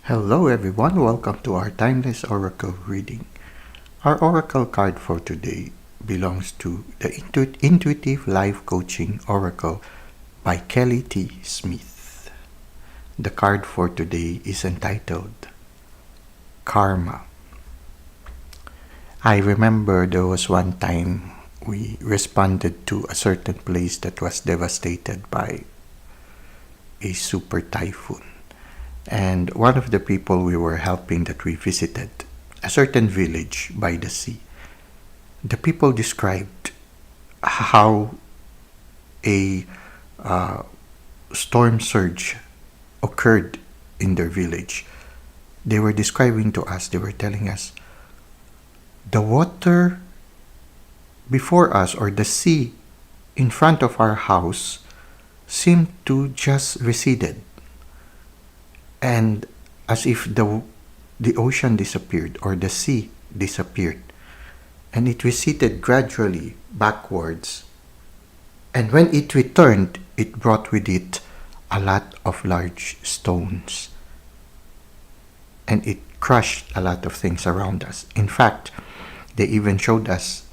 Hello everyone, welcome to our Timeless Oracle reading. Our Oracle card for today belongs to the Intuitive Life Coaching Oracle by Kelly T. Smith. The card for today is entitled Karma. I remember there was one time we responded to a certain place that was devastated by a super typhoon. And one of the people we were helping that we visited, a certain village by the sea, the people described how a storm surge occurred in their village. They were describing to us, they were telling us, the water before us or the sea in front of our house seemed to just receded. And as if the ocean disappeared or the sea disappeared. And it receded gradually backwards. And when it returned, it brought with it a lot of large stones. And it crushed a lot of things around us. In fact, they even showed us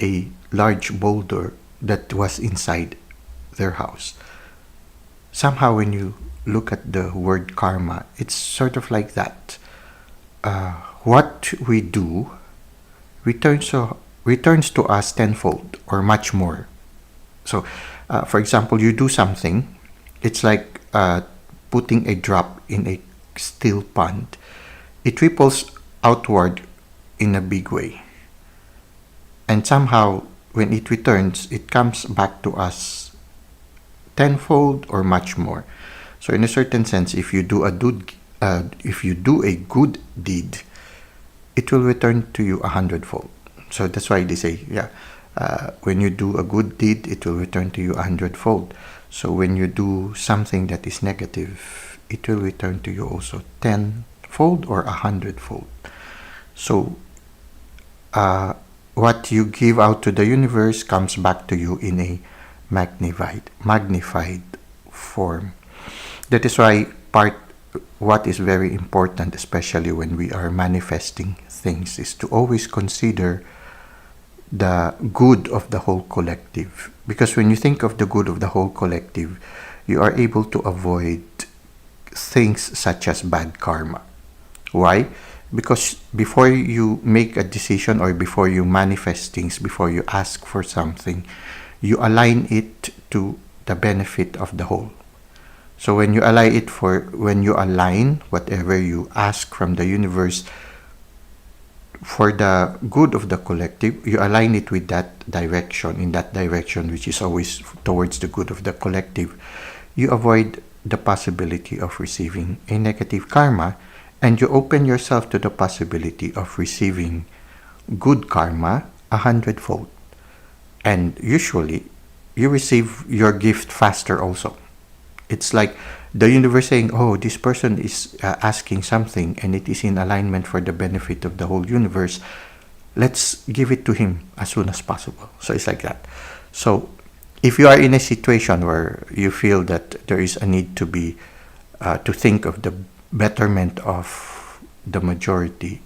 a large boulder that was inside their house. Somehow when you look at the word karma, it's sort of like that. What we do returns to us tenfold or much more. So, for example, you do something, it's like putting a drop in a still pond. It ripples outward in a big way. And somehow, when it returns, it comes back to us tenfold or much more. So in a certain sense, if you do a good deed, it will return to you 100-fold. So that's why they say, when you do a good deed, it will return to you 100-fold. So when you do something that is negative, it will return to you also 10-fold or 100-fold. So what you give out to the universe comes back to you in a magnified form. That is why what is very important, especially when we are manifesting things, is to always consider the good of the whole collective. Because when you think of the good of the whole collective, you are able to avoid things such as bad karma. Why? Because before you make a decision or before you manifest things, before you ask for something, you align it to the benefit of the whole. So when you align whatever you ask from the universe for the good of the collective, you align it with that direction, in that direction which is always towards the good of the collective, you avoid the possibility of receiving a negative karma, and you open yourself to the possibility of receiving good karma 100-fold. And usually, you receive your gift faster also. It's like the universe saying, oh, this person is asking something and it is in alignment for the benefit of the whole universe. Let's give it to him as soon as possible. So it's like that. So if you are in a situation where you feel that there is a need to think of the betterment of the majority,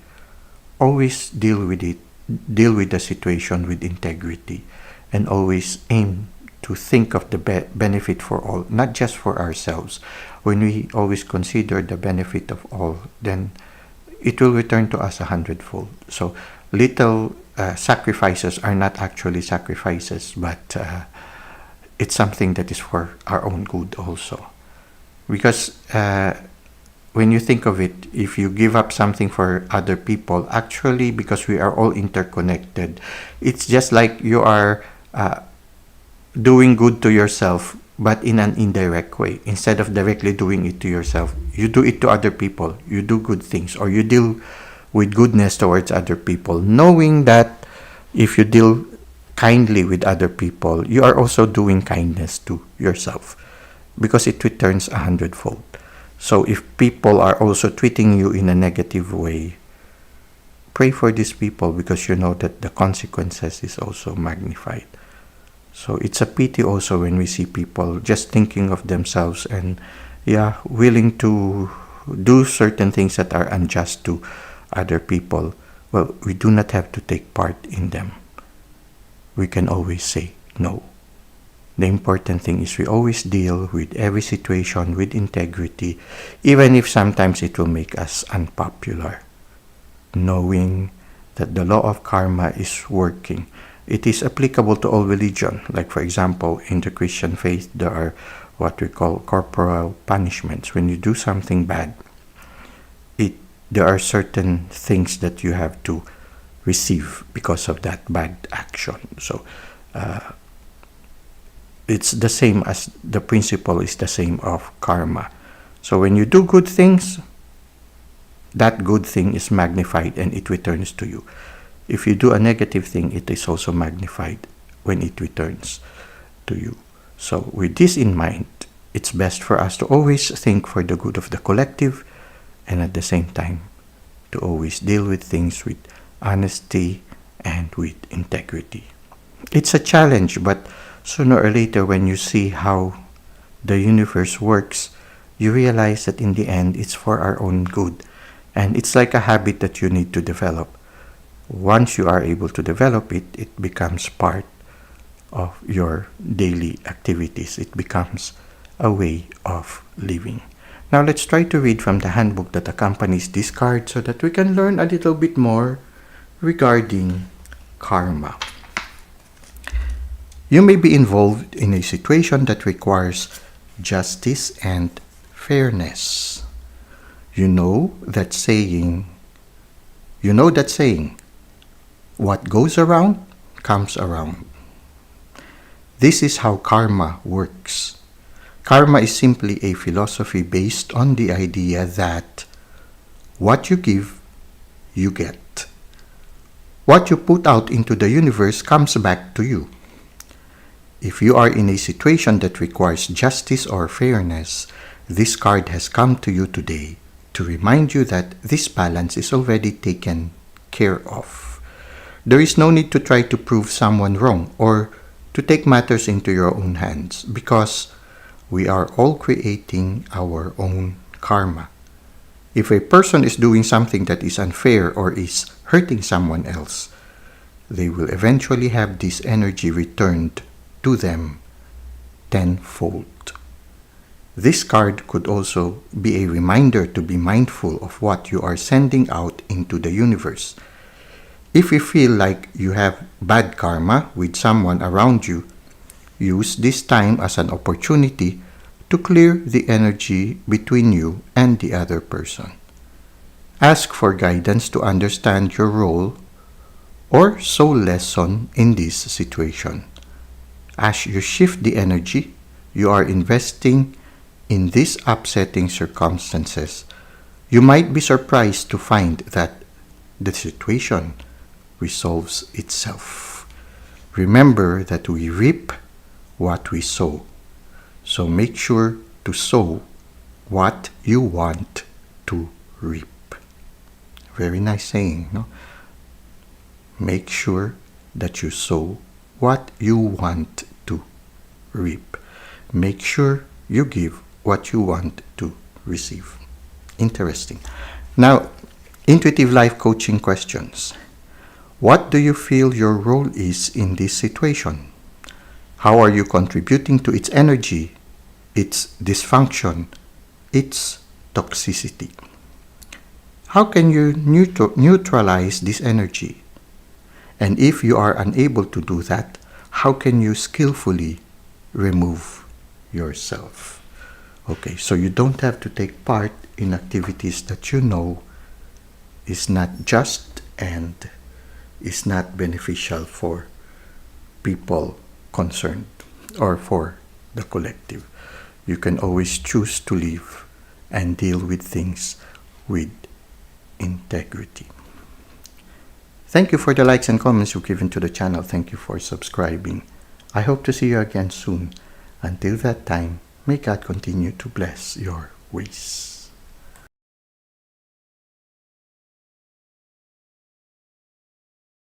always deal with the situation with integrity, and always aim to think of the benefit for all, not just for ourselves. When we always consider the benefit of all, then it will return to us 100-fold. So little sacrifices are not actually sacrifices, but it's something that is for our own good also. Because when you think of it, if you give up something for other people, actually, because we are all interconnected, it's just like you are doing good to yourself, but in an indirect way. Instead of directly doing it to yourself, you do it to other people. You do good things, or you deal with goodness towards other people, knowing that if you deal kindly with other people, you are also doing kindness to yourself, because it returns 100-fold. So if people are also treating you in a negative way, pray for these people, because you know that the consequences is also magnified. So it's a pity also when we see people just thinking of themselves and willing to do certain things that are unjust to other people, well, we do not have to take part in them. We can always say no. The important thing is we always deal with every situation with integrity, even if sometimes it will make us unpopular. Knowing that the law of karma is working. It is applicable to all religion. Like for example, in the Christian faith, there are what we call corporal punishments. When you do something bad, there are certain things that you have to receive because of that bad action. So it's the same as the principle is the same of karma. So when you do good things, that good thing is magnified and it returns to you. If you do a negative thing, it is also magnified when it returns to you. So with this in mind, it's best for us to always think for the good of the collective, and at the same time to always deal with things with honesty and with integrity. It's a challenge, but sooner or later when you see how the universe works, you realize that in the end it's for our own good. And it's like a habit that you need to develop. Once you are able to develop it, it becomes part of your daily activities. It becomes a way of living. Now let's try to read from the handbook that accompanies this card so that we can learn a little bit more regarding karma. You may be involved in a situation that requires justice and fairness. You know that saying, what goes around comes around. This is how karma works. Karma is simply a philosophy based on the idea that what you give, you get. What you put out into the universe comes back to you. If you are in a situation that requires justice or fairness, this card has come to you today to remind you that this balance is already taken care of. There is no need to try to prove someone wrong or to take matters into your own hands, because we are all creating our own karma. If a person is doing something that is unfair or is hurting someone else, they will eventually have this energy returned to them tenfold. This card could also be a reminder to be mindful of what you are sending out into the universe. If you feel like you have bad karma with someone around you, use this time as an opportunity to clear the energy between you and the other person. Ask for guidance to understand your role or soul lesson in this situation. As you shift the energy you are investing in these upsetting circumstances, you might be surprised to find that the situation resolves itself. Remember that we reap what we sow. So make sure to sow what you want to reap. Very nice saying, no? Make sure that you sow what you want to reap. Make sure you give what you want to receive. Interesting. Now, intuitive life coaching questions. What do you feel your role is in this situation? How are you contributing to its energy, its dysfunction, its toxicity? How can you neutralize this energy? And if you are unable to do that, how can you skillfully remove yourself? Okay, so you don't have to take part in activities that you know is not just and is not beneficial for people concerned or for the collective. You can always choose to live and deal with things with integrity. Thank you for the likes and comments you've given to the channel. Thank you for subscribing. I hope to see you again soon. Until that time, may God continue to bless your ways.